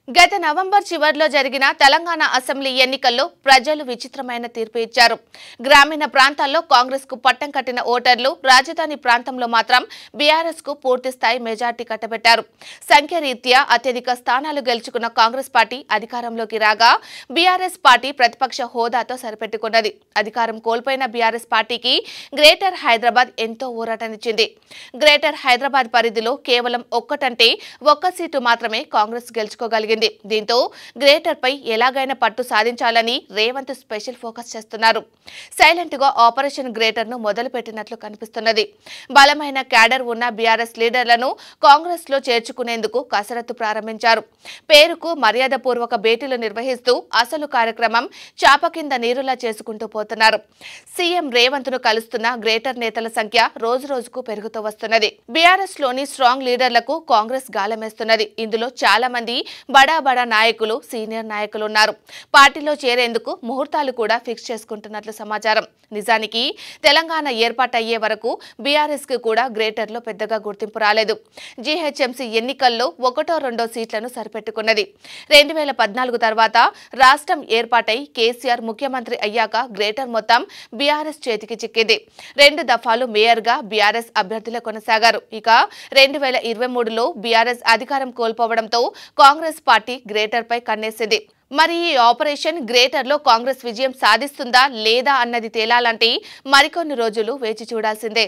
గత నవంబర్ చివర్లో జరిగిన తెలంగాణ అసెంబ్లీ ఎన్నికల్లో ప్రజలు విచిత్రమైన తీర్పు ఇచ్చారు. గ్రామీణ ప్రాంతాల్లో కాంగ్రెస్ కు పట్టం కట్టిన ఓటర్లు రాజధాని ప్రాంతంలో మాత్రం బీఆర్ఎస్ కు పూర్తి స్థాయి మెజార్టీ కట్టబెట్టారు. సంఖ్యారీత్యా అత్యధిక స్థానాలు గెలుచుకున్న కాంగ్రెస్ పార్టీ అధికారంలోకి రాగా బీఆర్ఎస్ పార్టీ ప్రతిపక్ష హోదాతో సరిపెట్టుకున్నది. అధికారం కోల్పోయిన బీఆర్ఎస్ పార్టీకి గ్రేటర్ హైదరాబాద్ ఎంతో ఊరటనిచ్చింది. గ్రేటర్ హైదరాబాద్ పరిధిలో కేవలం ఒక్క సీటు మాత్రమే కాంగ్రెస్ గెలుచుకోగలిగింది. దీంతో గ్రేటర్ పై ఎలాగైనా పట్టు సాధించాలని రేవంత్ స్పెషల్ ఫోకస్ చేస్తున్నారు. సైలెంట్ గా ఆపరేషన్ గ్రేటర్ ను మొదలు పెట్టినట్లు కనిపిస్తున్నది. బలమైన క్యాడర్ ఉన్న బీఆర్ఎస్ లీడర్లను కాంగ్రెస్ లో చేర్చుకునేందుకు కసరత్తు ప్రారంభించారు. పేరుకు మర్యాదపూర్వక భేటీలు నిర్వహిస్తూ అసలు కార్యక్రమం చాప కింద నీరులా చేసుకుంటూ పోతున్నారు. సీఎం రేవంత్ ను కలుస్తున్న గ్రేటర్ నేతల సంఖ్య రోజు రోజుకు పెరుగుతూ వస్తున్నది. బీఆర్ఎస్ లోని స్ట్రాంగ్ లీడర్లకు కాంగ్రెస్ గాలమేస్తున్నది. ఇందులో చాలా మంది బడా నాయకులు, సీనియర్ నాయకులు ఉన్నారు. పార్టీలో చేరేందుకు ముహూర్తాలు కూడా ఫిక్స్ చేసుకుంటున్నట్లు సమాచారం. నిజానికి తెలంగాణ ఏర్పాటయ్యే వరకు బీఆర్ఎస్ కు కూడా గ్రేటర్ లో పెద్దగా గుర్తింపు రాలేదు. జీహెచ్ఎంసీ ఎన్నికల్లో 1-2 సీట్లను సరిపెట్టుకున్నది. 2014 తర్వాత రాష్ట్రం ఏర్పాటై కేసీఆర్ ముఖ్యమంత్రి అయ్యాక గ్రేటర్ మొత్తం బీఆర్ఎస్ చేతికి చిక్కింది. 2 దఫాలు మేయర్ గా బీఆర్ఎస్ అభ్యర్థులే కొనసాగారు. ఇక 2023లో బీఆర్ఎస్ అధికారం కోల్పోవడంతో కాంగ్రెస్ పార్టీ గ్రేటర్ పై కన్నేసింది. మరి ఈ ఆపరేషన్ గ్రేటర్ లో కాంగ్రెస్ విజయం సాధిస్తుందా లేదా అన్నది తేలాలంటే మరికొన్ని రోజులు వేచి చూడాల్సిందే.